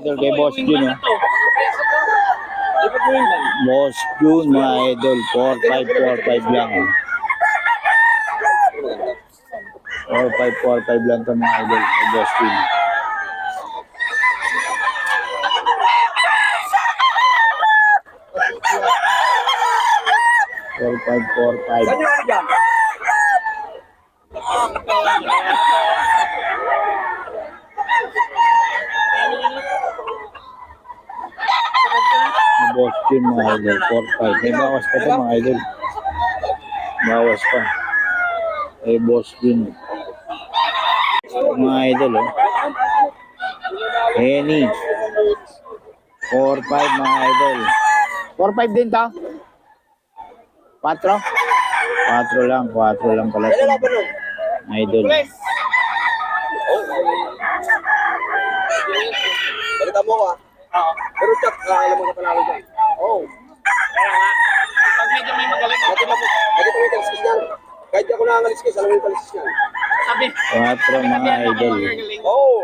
Idol kay Boss Jun, oh. Boss Jun, mga idol. 4545 lang, oh. 4545 lang ito, mga idol. Kay Boss Jun. Four five four five. Boss Jun, mga idol. 45. May bawas pa ito, mga idol. Bawas pa. Kay Boss Jun. Mga idol, oh. Henny. 45, mga idol. 45 din to? 4? 4 lang pala ito. Idol. Balita mo ka? Oo. Pero check, alam mo na panalo dyan. Oo. Kaya nga, pag medyo may magaling. Bakit mo yung taliskis niyan? Kahit di ako nakangaliskis, alam mo yung taliskis niyan. Sabi. 4, mga idol. Oo.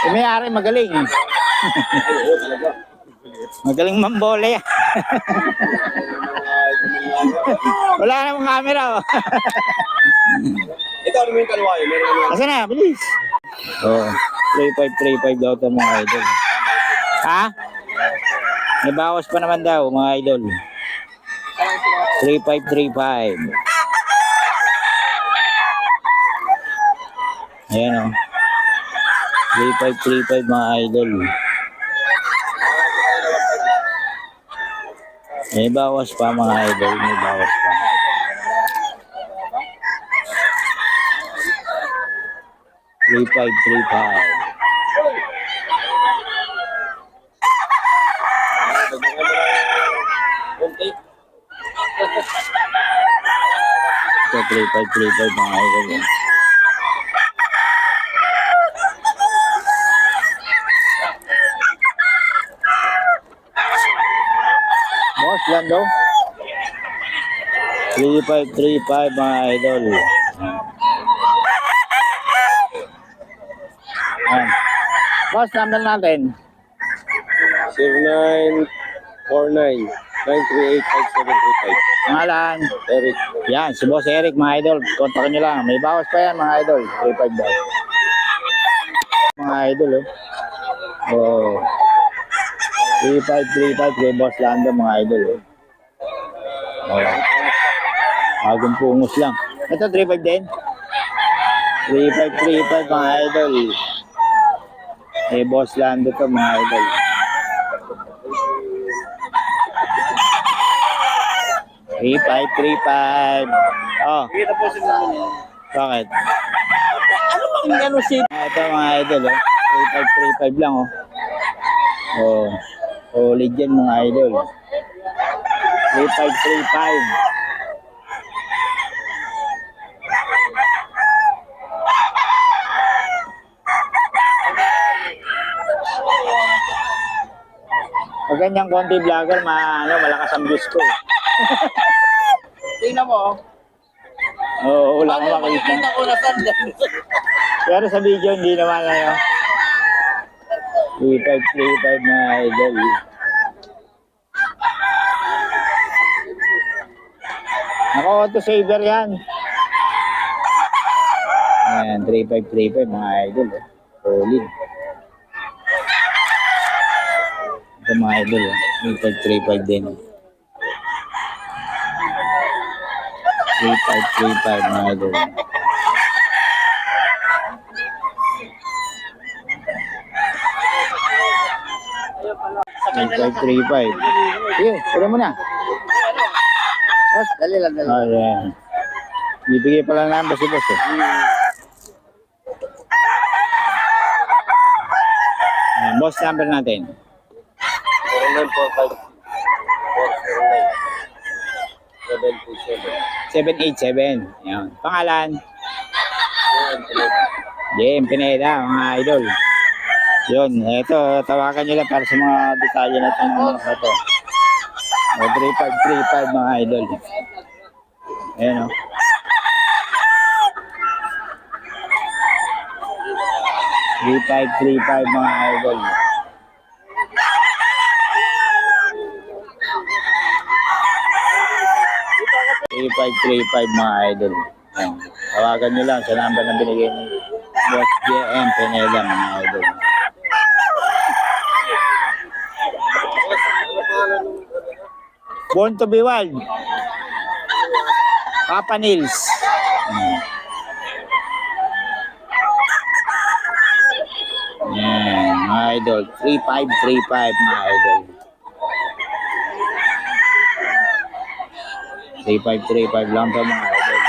Eh, may-ari magaling. Oo, talaga. Magaling mambole. Wala namang camera, oh. Ito, ano mo yung kalwayo? Meron ano? Asa na? Bilis. Oh, 3535 daw ito, mga idol. Ha? May bawas pa naman daw, mga idol. 3535. Ayan, oh. 3535, mga idol. May bawas pa, mga idol. May bawas pa. Three five. Okay. Ito, 3535, mga idol. Boss, Lando. 3535, mga idol. Ayan. Boss, number natin. 0949-938-5735. Pangalan. Eric. Yan, si Boss Eric, mga idol. Kontakin nyo lang. May bawas pa yan, mga idol. 35 daw. Mga idol, oh. Oh. 3535 kay Boss Lando, mga idol, oh. Oh. Bagong pungos lang. Ito, 35 din. 3535, mga idol. Kay Boss Lando to, mga idol. Three five. Oh, Kita po si Mami. bakit? Ano bang ano si... Ito, mga idol, oh. 3535 lang, oh. Oh, solid yan, mga idol. 3535. Pag ganyang konti vlogger, malakas ang views ko. Tingnan mo. Oo, wala akong makikita. Makikita ko na saan. Pero sa video, hindi naman, 3535, mga idol. Naka-auto-saver yan. Ayan, 3535, mga idol. Solid. Ito, mga idol. 3535 din. 3535, mga idol. Three five. Sige, pwede mo na. Boss, dali lang. Ayan. Bibigay pa lang namin si boss, eh. Ayan, boss number natin. 787. Ayan. Pangalan? Game Pineda, mga idol. Yun, ito, tawagan nyo lang para sa mga detalye na itong mga ito. 3535, mga idol. Ayan, o. 3535 mga idol. 3535 mga idol. Yan. Tawagan nyo lang sa number na binigay ni Boss JM Pineda mga idol. Born to be wild. Papa Nils. Yan, mga idol. 3535 mga idol. 3535 lang to mga idol.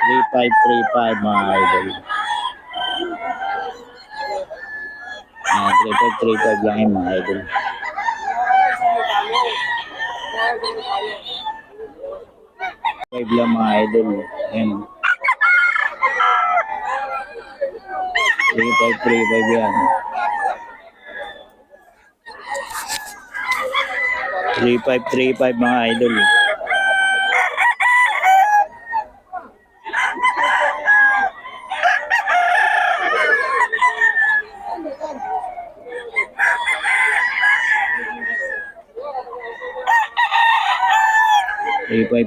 Three five three five mga idol. 3535 lang yung mga idol. Five lang mga idol. Yan. 3535 yan. 3535 mga idol.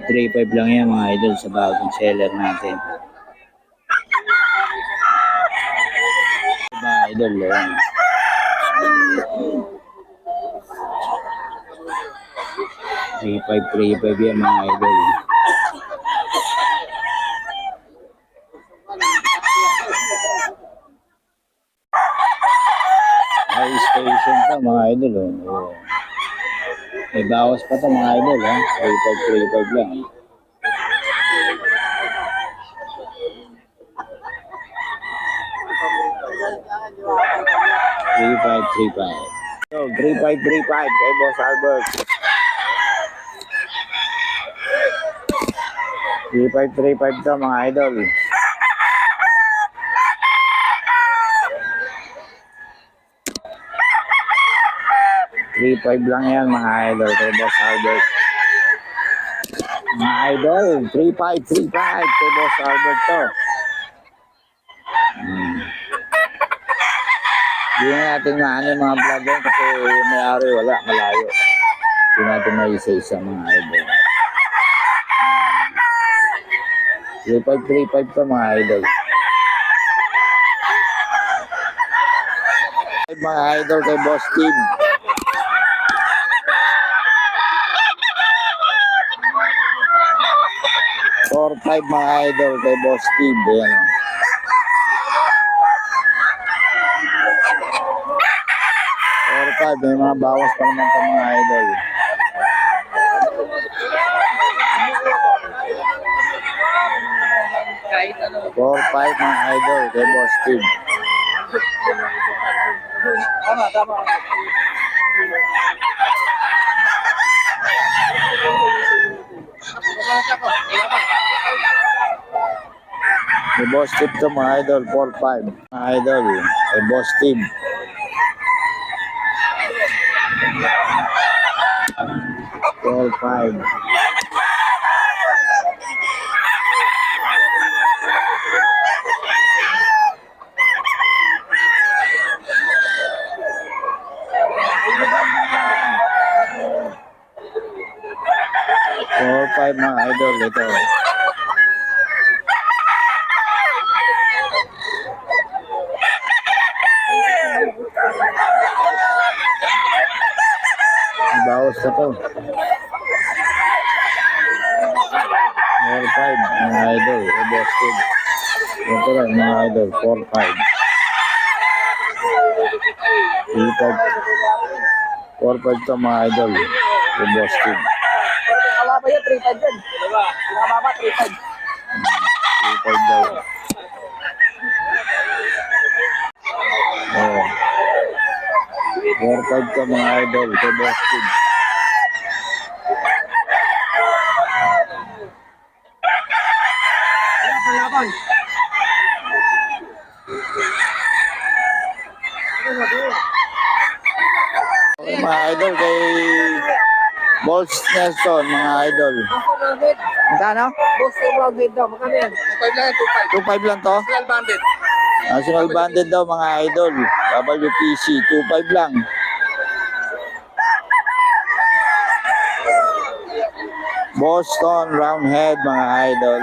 Three five lang yan mga idol sa bagong seller natin. Mga idol yan. Three five yan mga idol. High station pa mga idol. Oh. May bawas pa to mga idol ha. 3535 lang. Three five three five. So 3535 kay Boss Albert. 3535 to mga idol. 35 lang yan mga idol kay Boss Albert. Mga idol, 3535 kay Boss Albert to. Hindi na natin maano yung mga vlog yan kasi may-ari wala, malayo. Hindi natin maisa-isa mga idol. 3535 to mga idol. Mga idol kay Boss Steve. 4-5 mga idol kay Boss Steve. Ayan. 4-5, may mga bawas pa naman ito mga idol. Four, five mga idol kay Boss Steve. Tama. Kay Boss Steve to mga idol, 4-5 mga idol kay Boss Steve. Four, five. Four, five mga idol ito. Bawas na to. 4-5 mga idol kay Boss Steve. Ito lang mga idol, 4-5. 4-5 to mga idol kay Boss Steve. Nakababa yun, 3-5 yun. Nakababa, 3-5. 3-5 daw. Oh. 4-5 to mga idol kay Boss Steve. Kalaban. Okay, mga idol kay Balls Nelson, mga idol. Magkano? Boss, rounded daw. Magkano yan? 2.5 lang, 2.5. 2.5 lang to? Real banded. National banded daw mga idol. WPC, 2.5 lang. Boston Roundhead mga idol.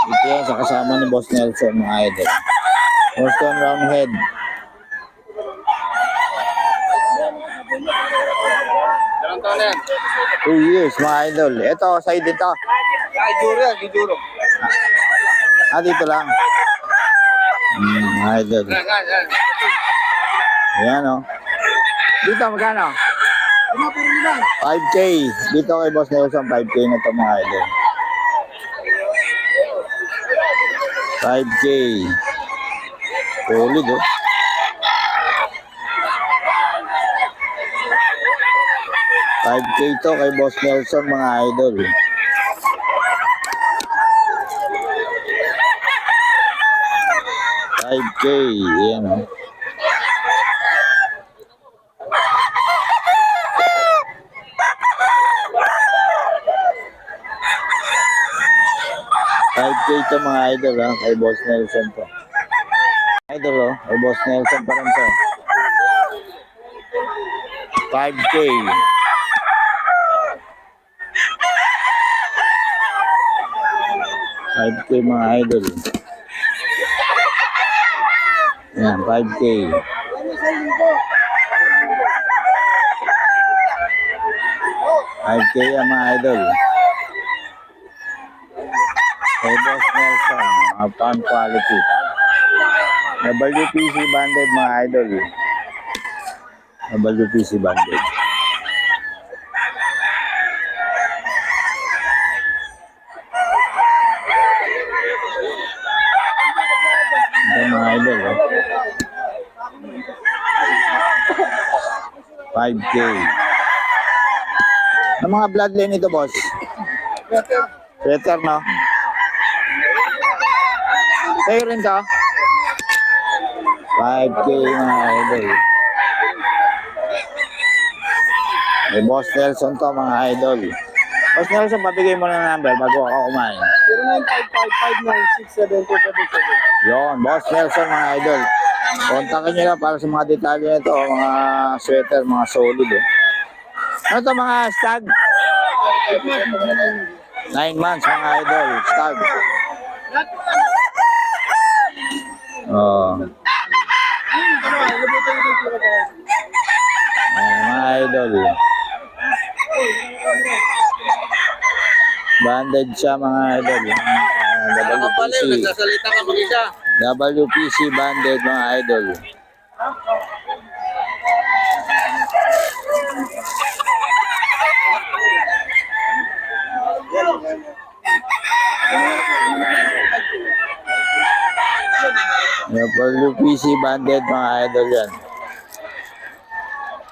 Ito yan sa kasama ni Boss Nelson mga idol. Boston Roundhead. Ilang taon na yan? 2 years mga idol. Ito, sa'yo dito. Ay, Juro yan, Juro. Dito lang. Mga idol. Yan. Ayan o. Dito, magkano? 5K. Dito kay Boss Nelson, 5K na ito mga idol. 5K. Solid oh. 5K to kay Boss Nelson mga idol. $5K. Ayan o. $5K to mga idol ha, kay Boss Nelson to. Idol oh, kay Boss Nelson pa rin to. 5K. $5K mga idol. Yan, 5K. 5K yan mga idol. Kay Boss Nelson, mga farm quality. WPC banded mga idol. WPC banded. Ito mga idol. 5K. Ang mga bloodline ito, boss? Better, no? Sa'yo rin to? 5K mga idol. May Boss Nelson to mga idol. Boss Nelson, pabigay mo na ng number bago ako kumain. 0955596727. Yon, Boss Nelson mga idol. Kontakin nyo lang para sa mga detalye nito, mga sweater, mga solid. Oh. Ano to mga stag? 9 months mga idol, stag. Oh. Mga idol. Banded siya mga idol. WPC. Nagsasalita ka mag-isa. WPC banded mga idol. WPC banded mga idol yan.